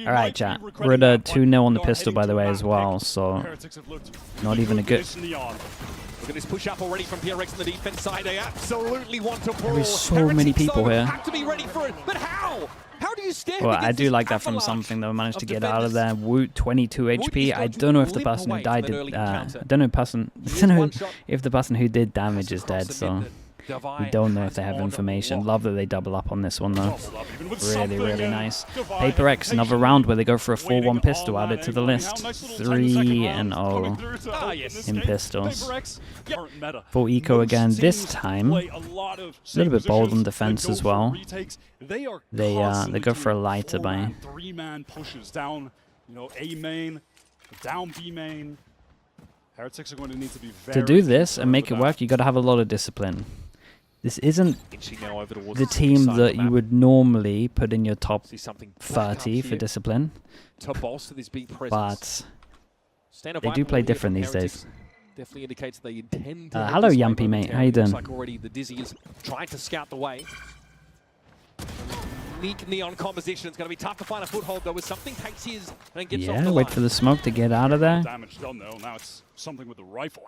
Alright, chat. We're at a 2-0 on the pistol, by the way, as well, so not even a good... Look at this push up already from PRX on the defense side. They absolutely want to pull. There's so many people here. Have to be ready for it. But how? How do you stand? Well, I do like that from something that we managed to get out of there. Woot, 22 HP. I don't know if the person who died did, I don't know if the person who did damage is dead, so we don't know if they have information. Love that they double up on this one, though. Really, really nice. PRX, another round where they go for a 4-1 pistol, added to the list. 3-0 in pistols. Full eco again, this time. A little bit bold on defense as well. They go for a lighter buy. 3-man pushes down, A main, down B main. Heretics are going to need to be very to do this and make it work, you got to have a lot of discipline. This isn't the team that you would normally put in your top 30 for discipline, but they do play different these days. Definitely indicates they intend to hello, Yumpy, mate. How you doing? Like already the Dizzy is trying to scout the way. Unique neon composition. It's going to be tough to find a foothold, though, with something takes his and gets off the wait line. for the smoke to get out of there. Damage done, though. Now it's something with the rifle.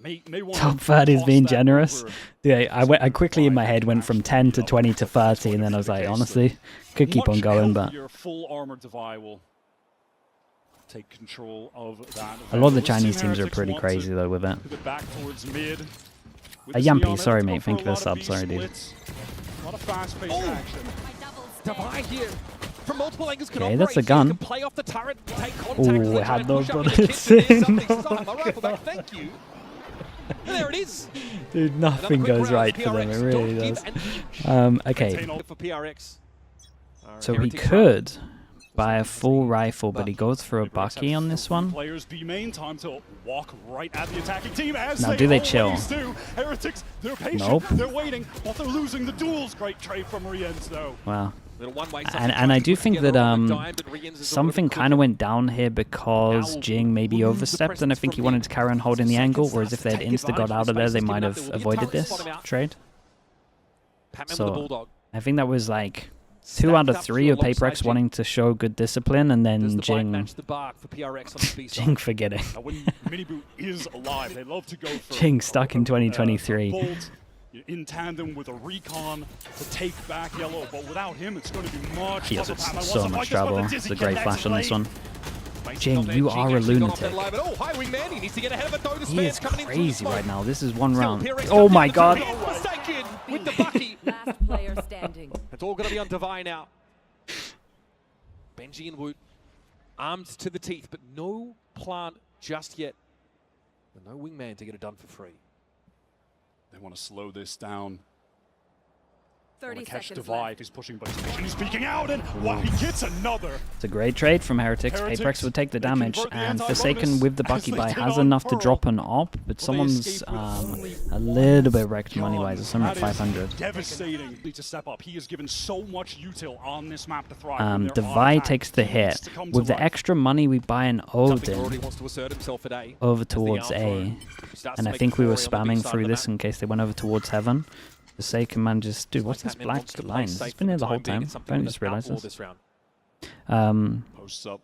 May top 30 is being generous. Yeah, I quickly in my head went from 10 to 20 to 30, and then I was like, honestly, could keep on going, but your full armored Devi will take control of that. A lot of the Chinese teams are pretty crazy though with it. Yumpy, sorry mate, thank you for the sub, sorry dude. A lot of fast-paced action. Devi here from multiple angles can okay, that's a gun. Play off the turret, take contact. Oh, it had those bullets in. Thank you. And there it is. Dude, nothing goes right for them, it really does. Okay. For PRX. So he could buy a full rifle, but he goes for a Bucky on this one. Players B main, time to walk right at the attacking team as now, do they chill? Heretics, they're patient, nope. They're waiting, but they're losing the duels. Great trade from Rienz, though. Wow. And I do think that something kind of went down here because Jing maybe overstepped, and I think he wanted to carry on holding the angle, whereas if they had insta-got out of there, they might have avoided this trade. So I think that was like 2 out of 3 of PRX wanting to show good discipline, and then Jing forgetting. Jing stuck in 2023. In tandem with a recon to take back yellow, but without him, it's going to be much. He has so much trouble. It's a great flash on this one. Jing, you are a lunatic. He is crazy right now. This is one round. Oh my god. With the Bucky. Last player standing. It's all going to be on Devi now. Benji and Woot armed to the teeth, but no plant just yet. And no wingman to get it done for free. They want to slow this down. 30 catch seconds Devi. left. He's pushing, but he's peeking out, and he gets another. It's a great trade from Heretics. PRX would take the damage, and Forsaken with the Bucky buy has enough to drop an op, but someone's a little bit wrecked money-wise. It's somewhere at 500. Devastating to step up. He has given so much util on this map to thrive. Devi takes the hit. With the extra money, we buy an Odin over towards A, and I think we were spamming through this in case they went over towards Heaven. Forsaken man just... Dude, what's this black line? It's been here the whole time. I don't just realize this. Posts up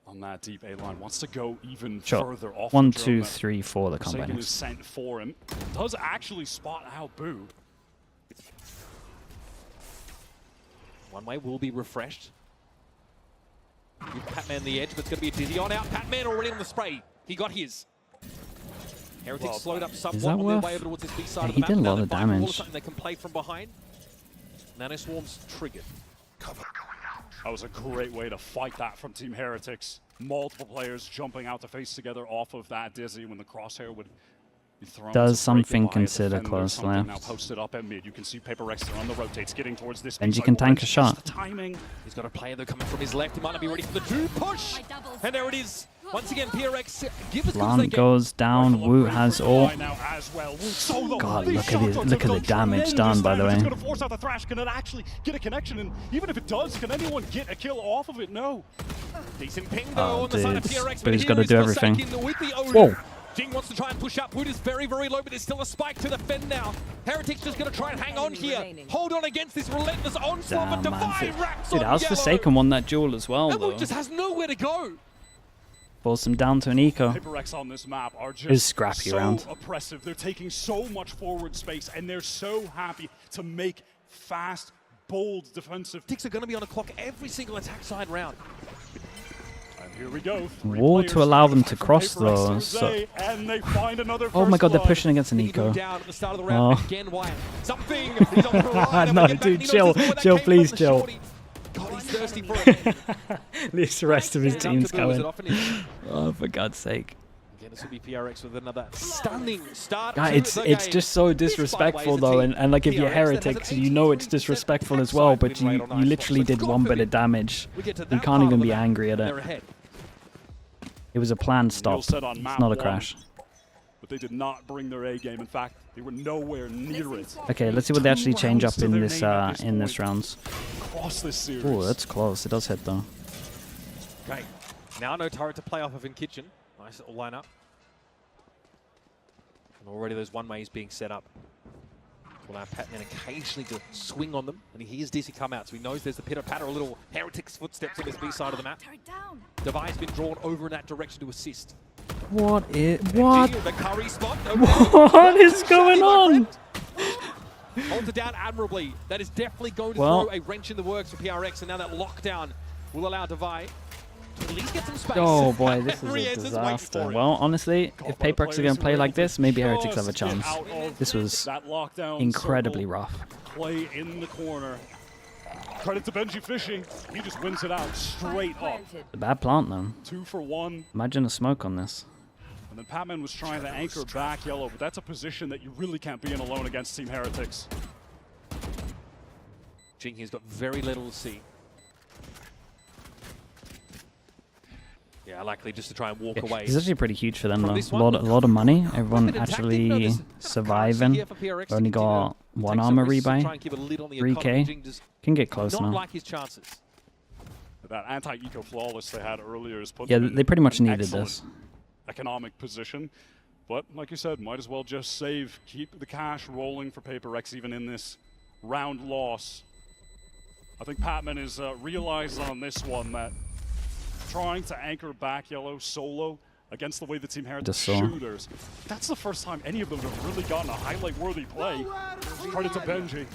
on that deep A line. Wants to go even further off. 1, 2, 3, 4, the combine. Forsaken is sent for him. Does actually spot out Boo. One way will be refreshed. Give Patman the edge, but it's going to be a Dizzy on out. Patman already on the spray. He got his. Heretics slowed up somewhat on their way over towards this B side of the map. He did a lot of damage. They can play from behind. Nanoswarm's triggered. Cover going out. That was a great way to fight that from Team Heretics. Multiple players jumping out to face together off of that Dizzy when the crosshair would be thrown. Does something consider close left? Now posted up at mid. You can see PRX on the rotates getting towards this. Benji can tank a shot. Timing. He's got a player though coming from his left. He might not be ready for the 2 push. And there it is. Once again, PRX give us Plant goes down. Woot has all. God, look at the damage done, by the way. It's going to force out the Thrash. Can it actually get a connection? And even if it does, can anyone get a kill off of it? No. Decent ping though on the side of PRX. But he's got to do everything. Whoa. Jing wants to try and push up. Wood is very, very low, but there's still a spike to defend now. Heretic's just going to try and hang on here. Hold on against this relentless onslaught, but Divide racks on Dude, how's yellow. Forsaken won that duel as well, And though? Wood just has nowhere to go. Force him down to an eco. PRX on this map are It's just scrappy so round. oppressive. They're taking so much forward space, and they're so happy to make fast, bold defensive. Ticks are going to be on the clock every single attack side round. And here we go. Wall to allow them to cross, though. And they find another Oh my god, they're blood. pushing against an eco. Down at the start of the round. Oh. Again, Wyatt. Something. He's on the line. No, dude, chill, chill, please chill. God, he's thirsty for it. At least the rest of his team's going. Again, Oh, for God's sake. this will be PRX with another stunning start. God, to it's the game. just so This, by the way, disrespectful is a though, team, and like if you're PRX, that has heretics, an you know it's 82% disrespectful as attack well, side but win you rate on Ice literally Box. So did God one bit forbid of damage. we get to You that can't part of even the be map, angry at and they're it. ahead. It was a planned stop. said on It's map not a one. crash. But they did not bring their A game. In fact, they were nowhere near it. Okay, let's see what they actually change up rounds to in their this name at in this this point. rounds. Across this series. Oh, that's close. It does hit though. Okay, now no turret to play off of in kitchen. Nice little lineup. And already those one-ways being set up. Will allow Patman occasionally to swing on them. And he hears DC come out, so he knows there's the pitter-patter, a little Heretic's footsteps on this B side of the map. Turret down. Devi's been drawn over in that direction to assist. What is what? The curry spot. What is going on? Hold it down admirably. That is definitely going to Well- throw a wrench in the works for PRX, and now that lockdown will allow Devi to at least get some space. Oh boy, this is a Rienz is waiting disaster. for it. Well, honestly, if PRX are going to play like this, maybe Just Heretics have a get chance. out of This was that lockdown incredibly circle. rough. Play in the corner. Credit to Benji Fishing. He just wins it out straight up. Planted. A bad plant though. 2 for 1. Imagine a smoke on this. And then Patman was trying to anchor back yellow, but that's a position that you really can't be in alone against Team Heretics. Jing here's got very little to see. Yeah, likely just to try and walk away. It's actually pretty huge for them From though. this A one, lot of money. Everyone Weapon attack, didn't actually notice surviving. here for PRX to Only continue got to one take some armor risks and rebuy. try and keep a lid on the 3K. economy. Jing does Can get close not now. like his chances. That anti-eco flawless they had earlier is put Yeah, them in they pretty much an needed excellent this. economic position. But like you said, might as well just save, keep the cash rolling for PRX even in this round loss. I think Patman is realized on this one that trying to anchor back yellow solo against the way the Team Heretics Just saw. shooters, that's the first time any of them have really gotten a highlight-worthy play. Credit to Benji.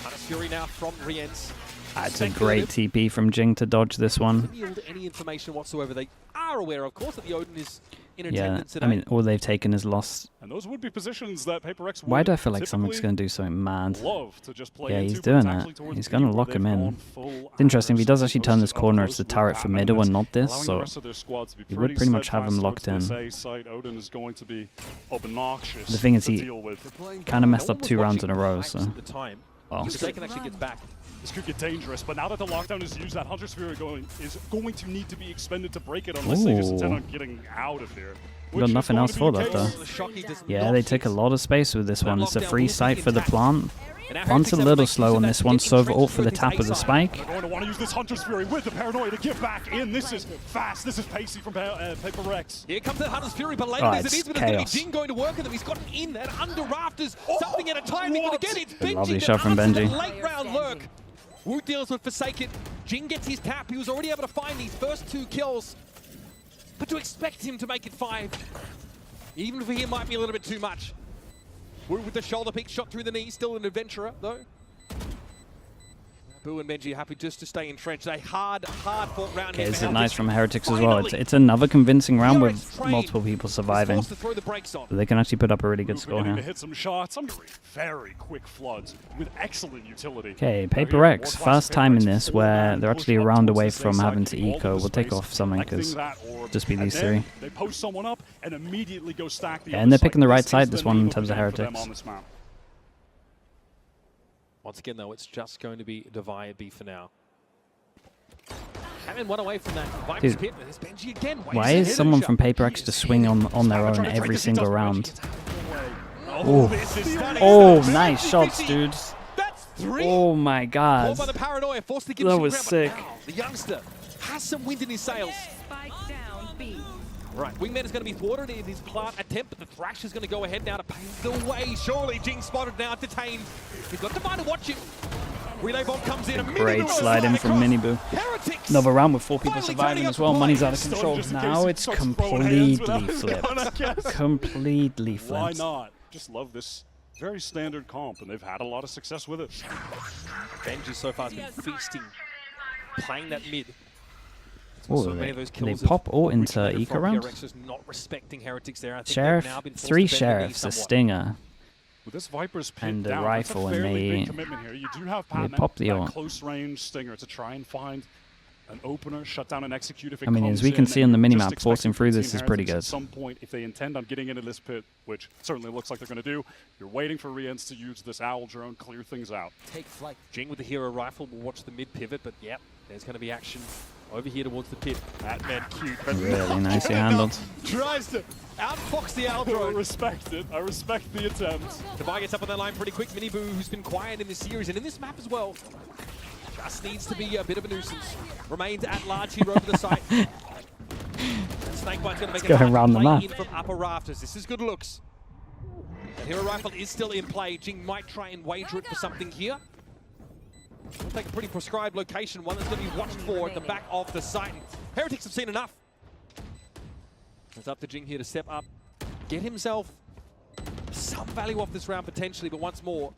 Hunter's Fury now from Rienz. It's a great TP from Jing to dodge this one. Doesn't yield any information whatsoever. They are aware, of course, that the Odin is in Yeah, attendance today. I mean, all they've taken is lost. And those would be positions that PRX would Why do I feel like typically someone's going to do something mad? love to just play Yeah, into, he's but doing it's that. actually towards He's B going to where lock they've him in. gone full It's interesting, if he does Adders, actually turn this posted corner, up it's the close turret with for Patman, middle and and not this, allowing so the rest of their squad to be he would pretty much have him steadfast locked towards in. this A site. Odin is going to be obnoxious The thing is, to he deal with. kind of messed No up one was 2 rounds in a watching row, Max so. at the time. Well, Forsaken actually gets back. This could get dangerous, but now that the lockdown is used, that Hunter's Fury is going to need to be expended to break it unless they just intend Ooh. on getting out of here. Got which is nothing going else to be for the that, case. though. The Shocky does Yeah, not they hit. take a lot of space with this That one. It's a lockdown free will be site for the intact. plant. And now Plant's a Heretics have little to make slow use on of this that one. to get Sova ult entrenched for the with his tap of the A side. spike. They're going to want to use this Hunter's Fury with the Paranoia to give back in. This is fast. This is pacey from PRX. Here comes the Hunter's Fury, but later Oh, as it it's is, but it's going to be chaos. Jing going to work with him. He's gotten in there under rafters. Something at a time. He's going what? to get it. It's A Benji lovely that shot from answers Benji. the late round lurk. Wu deals with Forsaken. Jing gets his tap. He was already able to find these first 2 kills. But to expect him to make it 5, even for him, might be a little bit too much. Wu with the shoulder pick, shot through the knee. Still an adventurer, though. Boo and Benji happy just to stay entrenched. A hard-fought round Okay, here. this for is nice Heretics. from Heretics as well. Finally, It's another convincing round PRX with train multiple people is surviving. forced to throw the brakes on. So they can actually put up a really good score Beginning to here. hit some shots. Some very quick floods with excellent utility. Okay, Now here, PRX, more classic first time in PRX this full where man they're push actually up a round towards away the safe from side, having to keeping all eco. of the We'll take space, off something collecting because that orb, just be and these then 3. They post someone up and immediately go stack the Yeah, other and they're side. picking the right This is side, the this one, in name of terms the of game for them Heretics. on this map. Once again, though, it's just going to be Divide B for now. Haven't one away from that Viper's Dude, pit. There's Benji again. Why is someone from PRX just swing on their own every single round? Oh, this is stunning. Oh, nice shots, dude. That's 3. Oh my god. Caught by the Paranoia, forced to give That some was ground, but sick. now the youngster has some wind in his sails. Spike down B. Right, Wingman is going to be thwarted in his plant attempt, but the Thrash is going to go ahead now to pave the way. Surely, Jing spotted now, detained. He's got Divine to watch him. Relay bomb comes in. Great slide in from Miniboo. Heretics. Another round with 4 people surviving as well. Money's out of control. Now it's completely flipped. Completely flipped. Why not? Just love this very standard comp, and they've had a lot of success with it. Benji so far has been feasting, playing that mid. Oh, So many of those they kills pop all into originated Eco from round. PRX is not respecting Heretics there. I think Sheriff, they've now been forced 3 to bend the knee sheriffs, a somewhat. stinger. With this Viper's pinned And the down, rifle, that's a and fairly they- big commitment here. You do have Patman, pop the that ult. close range stinger to try and find an opener, shut down and execute if it I mean, comes as we can in, see and on the you're minimap, just forcing expecting through Team this is pretty Heretics good. At some point, if they intend on getting into this pit, which certainly looks like they're going to do, you're waiting for Riens to use this owl drone, clear things out. Take flight. Jing with the hero rifle will watch the mid pivot, but yep, there's going to be action over here towards the pit. Batman cute, but Really nicely handled. Tries to outfox the owl I drone. respect it. I respect the attempt. Divine gets up on that line pretty quick. Miniboo, who's been quiet in this series and in this map as well, just needs to be a bit of a nuisance. Remains at large here over the site. Snakebite's going to make Let's a go around the play map. in from upper rafters. This is good looks. The hero rifle is still in play. Jing might try and wager it for something here. We'll take a pretty prescribed location, one that's going to be watched for at the back of the site. Heretics have seen enough. It's up to Jing here to step up, get himself some value off this round potentially, but once more,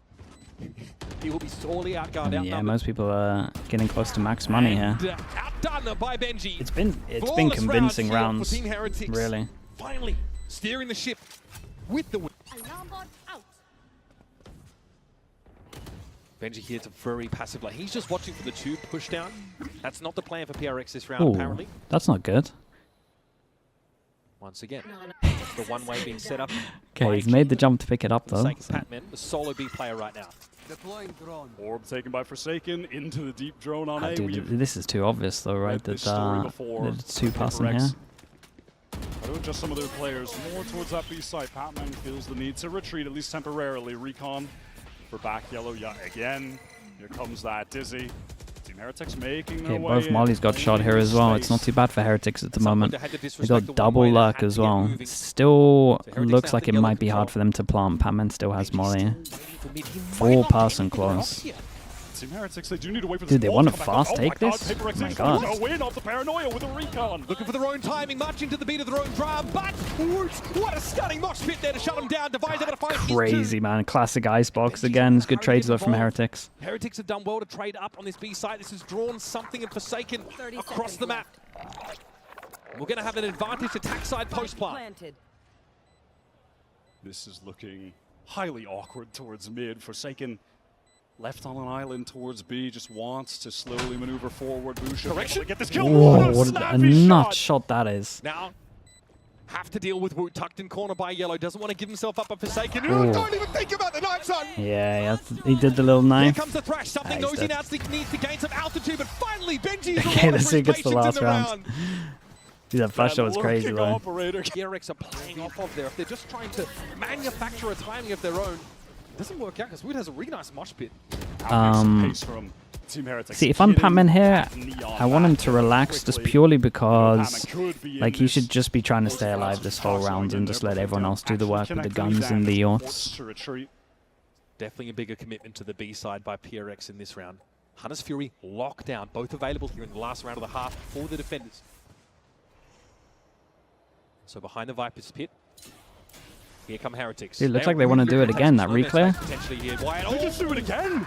he will be sorely outgunned, Yeah, outnumbered. most people are getting close to max money here. And, outdone by Benji. It's been Flawless convincing here for rounds, Team Heretics. really. Finally steering the ship with the win. Alarm bot out. Benji here to very passive. Like he's just watching for the tube push down. That's not the plan for PRX this round, Ooh, apparently. that's not good. Once again, the one-way being set up. Okay, he's made the jump to pick it up For the though. sake of Patman, the solo B player right now. Orb taken by Forsaken into the deep drone on A. Dude, this is too obvious though, right? read That this story before. that it's two passing PRX here. I would adjust some of their players more towards that B side. Patman feels the need to retreat, at least temporarily. Recon for back yellow yet again. Here comes that Dizzy. Team Heretics making their Okay, way both in. Molly's got shot here as well. It's not too bad for Heretics at the moment. They got double luck as well. Still looks like it might be hard for them to plant. Patman still has Molly. 4 passing close. Team Heretics, they do need to wait for this Dude, they wall want to to come back fast up. take Oh my this? God, PRX Oh my is God. going to win off the paranoia with a recon. Looking for their own timing, marching to the beat of their own drum, but Woot, what a stunning mosh pit there to shut them down. Device able to find his Crazy, two. man. Classic icebox again. It's good trades though from Heretics. Heretics have done well to trade up on this B site. This has drawn something in Forsaken 30 across seconds the map. We're going to have an advantage attack side post plant. Planted. This is looking highly awkward towards mid. Forsaken left on an island towards B, just wants to slowly maneuver forward. Busha Correction. get this kill. Whoa, what a snappy nut shot that is. Now, have to deal with Woot, tucked in corner by Yellow. Doesn't want to give himself up for Forsaken. Ooh. Don't even think about the knife, son. Yeah, he did the little Here knife. comes the Thrash. Something He's nosy dead. now needs to gain some altitude, but finally Benji is Okay, rewarded let's for see his who gets the patience last in the round. Dude, that flash shot was crazy lurking though. operator. PRX are playing off of there. If they're just trying to manufacture a timing of their own, it doesn't work out because Woot has a really nice mosh pit. Pace from Team Heretics. See, if I'm Hitting Patman here, that neon I want him back to relax just quickly. purely because, Patman could be in like, he this should just be trying to stay alive force this whole tossing round in and there, just but let they everyone don't else do the actually work with the connect any guns and the damage. yachts. Forced to retreat. Definitely a bigger commitment to the B side by PRX in this round. Hunter's Fury lockdown, both available here in the last round of the half for the defenders. So behind the Viper's pit, here come Heretics. Dude, looks like they want to do it again, that reclear. Potentially here. Wyatt. They just do it again.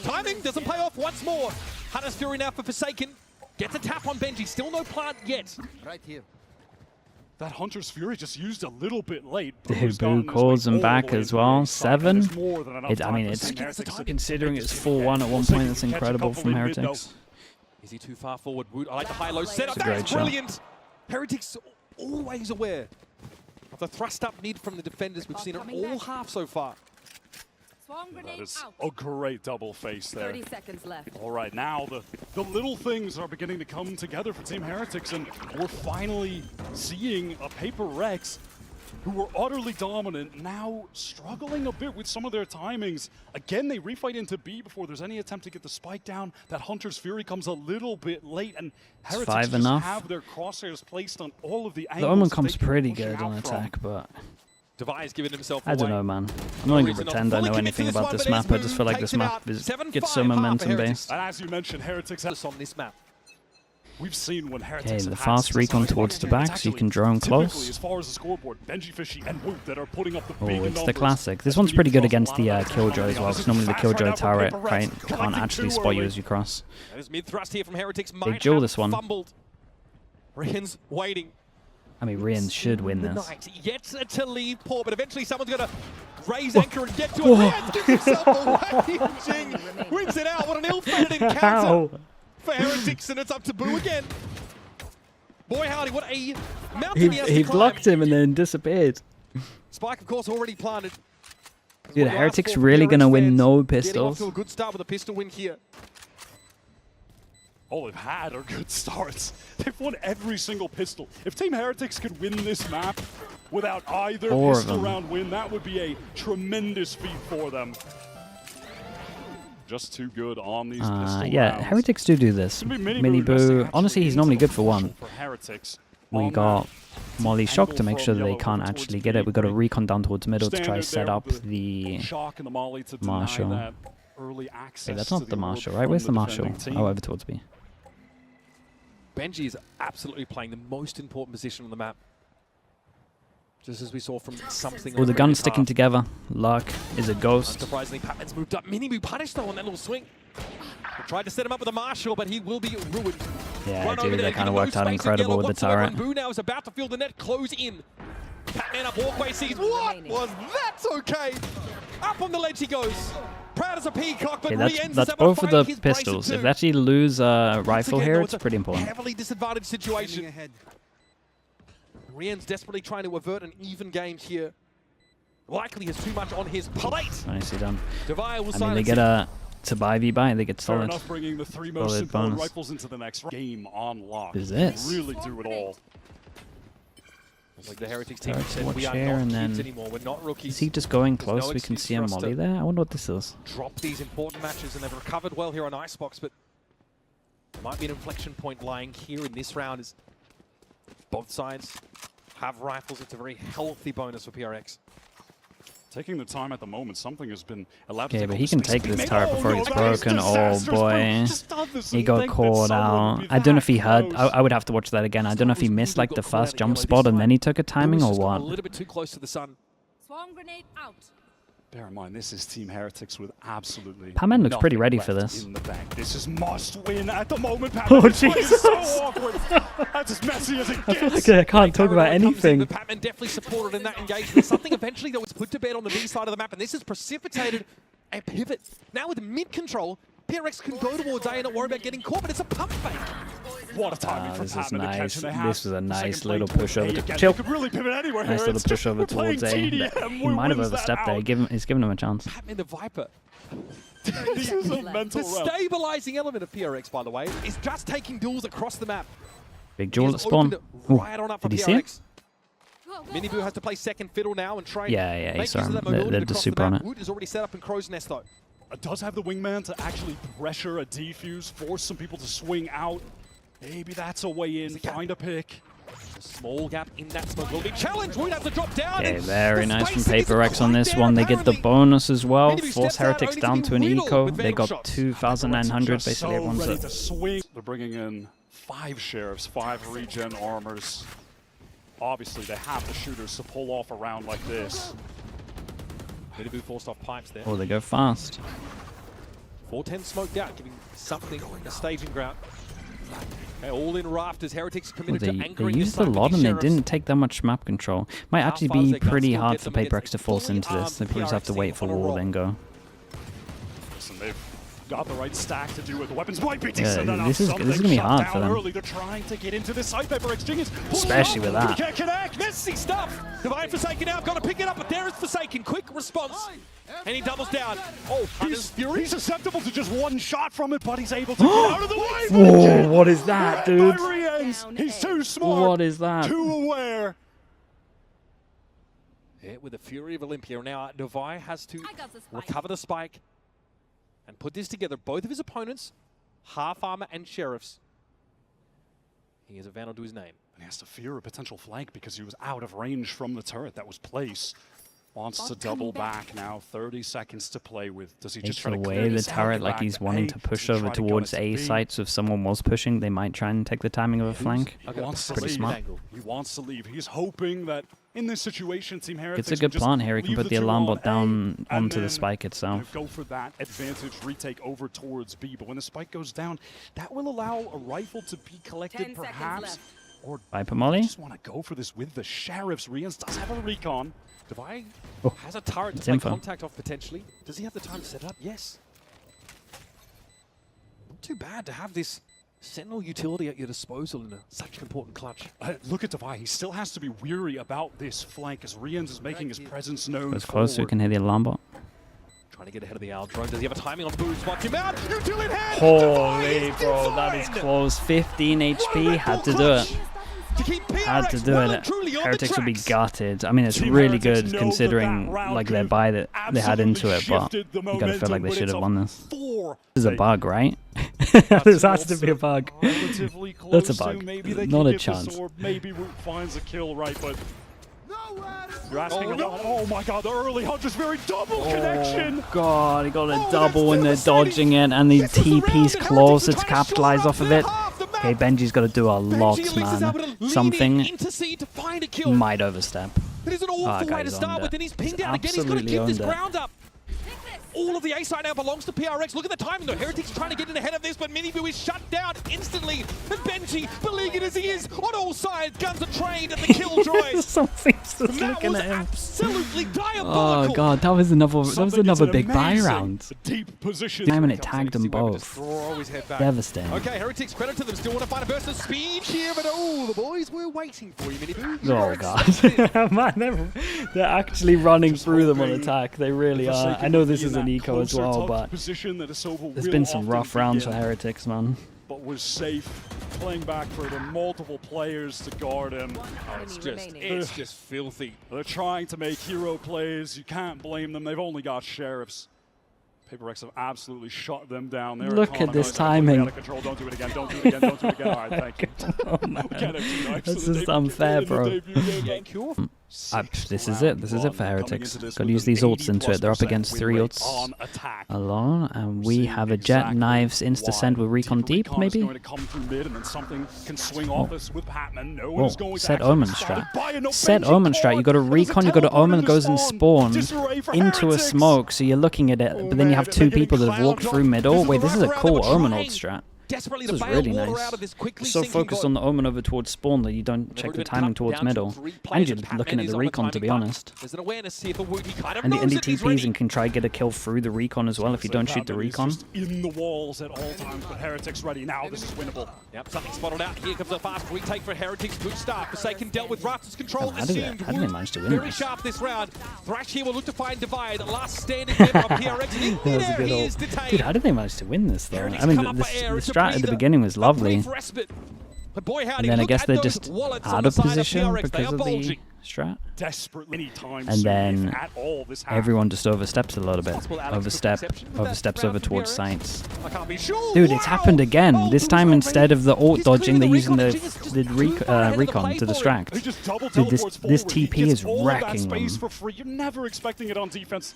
Timing doesn't pay off once more. Hunter's Fury now for Forsaken. Gets a tap on Benji. Still no plant yet. Right here. That Hunter's Fury just used a little bit late. Dude, Boo calls him back as well. 7. I mean, it's considering it's 4-1 at one point. That's incredible from Heretics. Is he too far forward? Woot, I like the high-low setup. It's a great That's shot. brilliant. Heretics always aware of the thrust up mid from the defenders. We've seen it all half so far. Swarm That grenade is out. a great double face there. 30 seconds left. All right, now the little things are beginning to come together for Team Heretics, and we're finally seeing a PRX who were utterly dominant, now struggling a bit with some of their timings. Again, they refight into B before there's any attempt to get the spike down. That Hunter's Fury comes a little bit late, and Heretics just have their crosshairs placed on all of the angles. The Omen comes pretty good on attack, but Devi's giving himself I don't know, man. I'm not going to pretend I know anything about this map. I just feel like this map gets so momentum based. And as you mentioned, Heretics has on this map. We've seen when Heretics okay, the fast recon towards the back, so you can drone close. As far as the scoreboard, Benji Fishy and Woot that are putting up the big Oh, it's numbers. the classic. This one's pretty good against the Killjoy as well, because normally the Killjoy turret can't actually spot you as you cross. There's mid thrust here from Heretics. They duel this one. Fumbled. Rian's waiting. I mean, Rian should win this. Yet to leave poor, but eventually someone's going to raise anchor and get to it. Rian gives himself away. Jing wins it out. What an ill-fated encounter for Heretics, and it's up to Boo again. Boy, howdy, what a mountain He blocked him and then disappeared. Spike, of course, already planted. Dude, Heretics really going to win no pistols. Getting off to a good start with a pistol win here. All they've had are good starts. They've won every single pistol. If Team Heretics could win this map without either pistol round win, that would be a tremendous feat for them. Just too good on these pistol yeah, rounds. Heretics do this. Mini Boo, honestly, he's normally good for one. We got Molly Shock to make sure that they can't actually get it. We got a recon down towards middle to try set up the Marshall. Wait, that's not the Marshall, right? Where's the Marshall? Oh, over towards B. Benji is absolutely playing the most important position on the map. Just as we saw from something. Oh, the gun's sticking together. Luck is a ghost. Surprisingly, Patman's moved up. Mini Boo punished though on that little swing. Tried to set him up with a Marshall, but he will be ruined. Yeah, dude, that kind of worked out incredible with the turret. Boo now is about to feel the net close in. Patman up walkway sees. What was that? Okay. Up on the ledge he goes. Proud as a peacock, but that's both of the pistols. If they actually lose a rifle here, it's pretty important. Heavily disadvantaged situation. Rian's desperately trying to avert an even game here. Likely has too much on his plate. Nicely done. I mean, they get a survive buy, they get solid. Enough bringing the three most important rifles into the next game on lock. Is this? Really do it all. Like the Heretics team said, we are not kids anymore. We're not rookies. Is he just going close? We can see a Molly there. I wonder what this is. Drop these important matches, and they've recovered well here on Icebox, but there might be an inflection point lying here in this round as both sides have rifles. It's a very healthy bonus for PRX. Taking the time at the moment, something has been allowed to take but he can take this turret before it's broken. Oh boy, he got caught out. I don't know if he heard. I would have to watch that again. I don't know if he missed like the first jump spot and then he took a timing or what. A little bit too close to the sun. Swarm grenade out. Bear in mind, this is Team Heretics with absolutely Patman looks pretty ready for this. In the bank. This is must win at the moment. Oh Jesus! So awkward. That's as messy as it gets. I feel like I can't talk about anything. But Patman definitely supported in that engagement. Something eventually that was put to bed on the B side of the map, and this has precipitated a pivot. Now with mid control, PRX can go towards A and not worry about getting caught, but it's a pump fake. What a timing from Patman to catch in the half. This was a nice little pushover to chill. Really pivot anywhere. Nice little pushover towards A. He might have overstepped there. He's given him a chance. Patman the Viper. This is a mental The stabilizing element of PRX, by the way, is just taking duels across the map. Big duel at spawn. Right on up for Did you see it? Mini Boo has to play second fiddle now and try. Yeah, he saw him. They're just super on it. Wood is already set up in Crow's Nest though. Does have the wingman to actually pressure a defuse, force some people to swing out. Maybe that's a way in. Find a pick. A small gap in that smoke will be challenged. Wood has to drop down. Okay, very nice from PRX on this one. They get the bonus as well. Force Heretics down to an eco. They got 2,900. Basically, everyone's at. They're bringing in 5 sheriffs, 5 regen armors. Obviously, they have the shooters to pull off a round like this. Mini Boo forced off pipes there. Oh, they go fast. 410 smoked out, giving something a staging ground. Okay, all in rafters. Heretics committed to anchoring. They used a lot and they didn't take that much map control. Might actually be pretty hard for PRX to force into this. They probably just have to wait for wall then go. Listen, they've got the right stack to do it. The weapons might be decent enough. This is gonna be hard for them. Early. They're trying to get into this side. Especially with that. Can't connect. Messy stuff. Divine Forsaken now. Got to pick it up, but there is Forsaken. Quick response. And he doubles down. Oh, he's susceptible to just one shot from it, but he's able to get out of the way. Whoa, what is that, dude? He's too smart. What is that? Too aware. Yeah, with the fury of Olympia. Now, Devi has to I got the spike. recover the spike and put this together. Both of his opponents, half armor and sheriffs. He has a Vandal to his name. He has to fear a potential flank because he was out of range from the turret that was placed. Wants to double back now. 30 seconds to play with. Does he just Takes try to away clear the this out, turret get like back he's to wanting A? to Does push he over try to go towards to A B? site, so if someone was pushing, they might try and take the timing of a flank. He wants to Pretty leave. smart. He wants to leave. He's hoping that in this situation, Team Heretics It's a good will just plant here. He can leave put the two alarm on bot A down and onto the then spike itself. go for that advantage retake over towards B. But when the spike goes down, that will allow a rifle to be 10 collected, seconds perhaps. left. Or Viper Molly? just want to go for this with the sheriffs. Rians does have a recon. Devi Oh, has a turret to it's play info. contact off potentially. Does he have the time to set it up? Yes. Not too bad to have this Sentinel utility at your disposal in such an important clutch. Look at Devi. He still has to be weary about this flank as Rians is making his presence known. Goes close so we forward. can hear the alarm bot. Trying to get ahead of the owl drone. Does he have a timing on Boo? Spots him out. Util in hand. Holy Devi bro, that is divine. close. 15 HP, had to do clutch. it. To keep PRX Had to do well it. and truly on Heretics the would be tracks. gutted. I mean, it's Team really Heretics good know considering that round like their two buy that they had into it, but absolutely shifted the you gotta feel like momentum, they but should it's have a won this. 4. This is a bug, right? That's This has to also be a bug. relatively close That's a to. bug. Maybe they Not can a get chance. this, or maybe Root finds a kill, right? But you're asking Oh, a no. lot. Oh my god, the early Hunter's very double connection. God, he got a Oh, double when they're that's devastating. dodging it, and the This was the round, TP's and closer Heretics to are trying to capitalize shore off up of their it. half the map. Okay, Benji's got to do a lot, Benji at least is able to man. lean Something in, intercede to find a kill. might overstep. It is an awful guy, way to he's start owned with, it. and he's pinged He's out again. He's got to absolutely keep this owned it. ground up. All of the A side now belongs to PRX. Look at the timing though. Heretics trying to get in ahead of this, but Miniboo is shut down instantly. And Benji, beleaguered as he is, on all sides, guns are trained at the killjoys. Something's just That looking was at him. absolutely Oh diabolical. god, that was another Something is an big buy amazing round. Deep position. Time and it tagged them See where we both. just draw his head back. Devastating. Okay, Heretics, credit to them. Still want to find a burst of speed here, but oh, the boys were waiting for you, Miniboo. You Oh were god, expected. man, they're actually running Just through them on hoping attack. They really are. Forsaken I know would this be is in an that eco as closer well, tucked but position that Asobo there's will been some often rough be rounds in, for Heretics, man. but was safe, playing back for the multiple players to guard him. It's just filthy. They're trying to make hero plays. You can't blame them. They've only got sheriffs. PRX have absolutely shut them down. Their Look at economy this is completely timing. Out of control. Don't do it again. Don't do it again. Don't do it again. All right, thank you. Oh man, Get it tonight. that's So the just debut unfair, in the bro. debut game, Yeah, man. Cure. This is it. This is it for Heretics. Got to use these ults into it. They're up against 3 ults on attack. alone, and we Seeing have a Jet exactly Knives insta send with why. Recon Deep, Recon is maybe? going to come through mid, and then something can swing off us with Patman. No one Whoa, is going to set actually Omen get strat. started by a no Set Benji Omen strat. You got to caught. There's a Recon, you got to teleport Omen into goes and spawn Disarray for into a Heretics. smoke, so you're looking at it, but then you have man, 2 they're getting people that have walked clowned through on. mid. Oh This is wait, the this is a right cool round. They were Omen trying ult strat. Desperately This to is bail really water nice. out of this quickly So sinking focused boat. on the Omen over towards spawn that you don't They've check already the been timing cut towards down to middle. 3 And players, you're Patman looking at is the on recon, to be timing honest. clock. There's an awareness here for Woot. He kind of And the knows it. He's NDTPs ready. and can try get a kill through the recon as well if you don't shoot the Patman is recon. just in the walls at all times, but Heretics ready now. This is winnable. Yep, something spotted out. Here comes a fast retake for Heretics. Good start. Forsaken dealt with Raptors control. How did they Assumed manage to win very this? sharp this round. Thrash here will look to find Divide. Last standing member of PRX. And in That was a midair, good he ult. is detained. Dude, how did they manage to win this though? Heretics I mean, come up the for air. It's a strat at the breather. beginning was A lovely. brief respite. But boy, howdy, And then I look guess at they're those just wallets on out the of side position PRX. They because are of the bulging. strat. Desperately anytime And soon, then if at all this happens. Everyone just oversteps a little bit. Possible Alex took exception with that Oversteps round over from towards PRX. sights. I can't be sure. Dude, it's Wow. happened again. Oh, This Boo's time already- instead of the ult he's dodging, they're clearly using recon. the Jing is just too far ahead of the recon play to for him. distract. He just double Dude, this teleports this forward. He TP gets is all of that wrecking space them. for free. You're never expecting it on defense.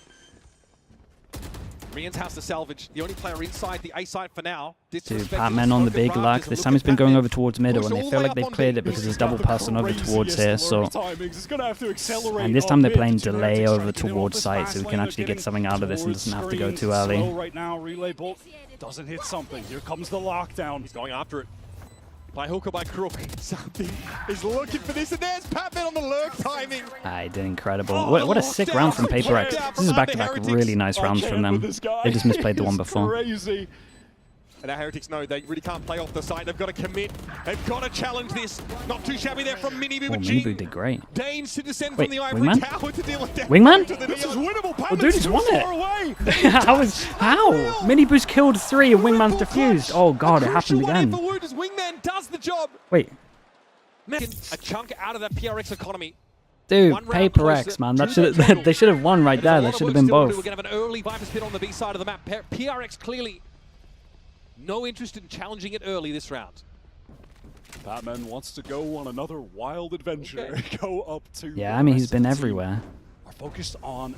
Rian's house to salvage. The only player inside the A site for now. Dude, Patman on the big luck. This time he's been going over towards middle, and they feel like they've cleared it because there's double passing over towards here. So, and this time they're playing delay over towards site, so we can actually get something out of this and doesn't have to go too early. Right now, relay bolt doesn't hit something. Here comes the lockdown. He's going after it. By hook or by crook. Something is looking for this, and there's Patman on the lurk timing. I did incredible. What a sick round from PRX. This is back-to-back really nice rounds from them. They just misplayed the one before. Crazy. And our Heretics know they really can't play off the side. They've got to commit. They've got to challenge this. Not too shabby there from Miniboo. Oh, But Miniboo Jing did great. deigns to descend Wait, from the ivory Wingman? tower to deal with death. Wingman? To the This is neon. winnable. Oh, dude, he's won it. Away. How? Miniboo's killed 3 and Wingman's defused. Oh god, it happened again. For Woot as Wingman does the job. Wait, Making a chunk out of that PRX economy. Dude, One round Paper X, closer man. That to should the total. they should have won right There's a there. lot That of should have work been still to do. both. We're going to have an early Viper spit on the B side of the map. PRX clearly no interest in challenging it early this round. Batman wants to go on another wild adventure. Go up to. Yeah, I mean, he's been everywhere. Are focused on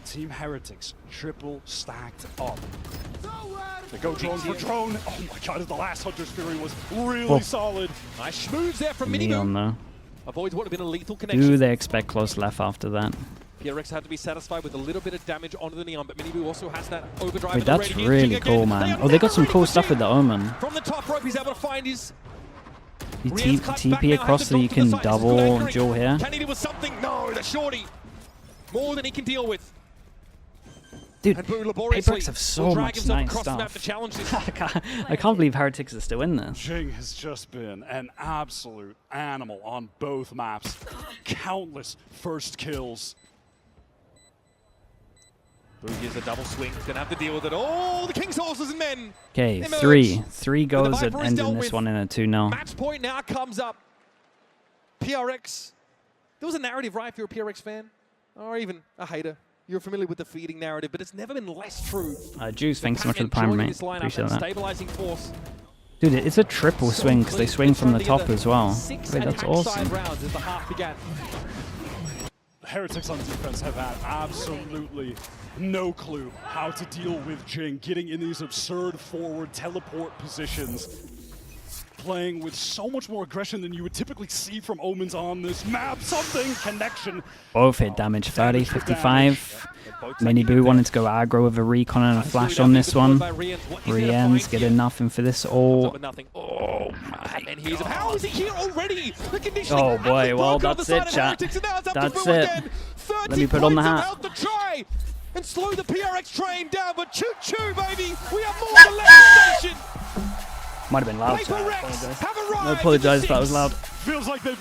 Team Heretics triple stacked up. They go drone for drone. Oh my god, the last Hunter's Fury was really solid. Nice schmooze there from Neon, Miniboo. though. Avoids what would have been a lethal connection. Do they expect close left after that? PRX had to be satisfied with a little bit of damage onto the Neon, but Miniboo also has that overdrive. Wait, that's really cool, man. Oh, they got some cool stuff with the Omen. From the top rope, he's able to find his. You TP across so you can double duel here. Can he do something? No, the shorty. More than he can deal with. Dude, And Boo Paper laboriously X have will so drag much himself nice across the map to stuff. challenge this. I can't believe Heretics is still in this. Jing has just been an absolute animal on both maps. Countless first kills. Boo gives a double swing. He's going to have to deal with it. Oh, the King's horses and men. Okay, emerge. three goes at Viper is ending dealt this with. one in a 2-0. Match point now comes up. PRX. There was a narrative, right, if you're a PRX fan? Or even a hater. You're familiar with the feeding narrative, but it's never been less true. Juice, thanks so much for the Pac-Man prime, joining mate. this lineup Appreciate and that. stabilizing force. Dude, it's a triple swing because they swing from the top as well. 6 Wait, that's attack awesome. side rounds as the half began. Heretics on defense have had absolutely no clue how to deal with Jing, getting in these absurd forward teleport positions, playing with so much more aggression than you would typically see from Omens on this map. Something connection. Both hit damage 30, 55. Miniboo wanted to go aggro with a recon and a flash on this one. Rien's getting nothing for this all. Oh my. And here's how is he here already? The conditioning Oh boy, well that's it, chat. That's it. Let me put on the hat. And slow the PRX train down, but choo-choo, baby! We have more than left station! Might have been loud, chat. Paper I Rex apologize. have arrived I apologize if that was loud. Feels like they've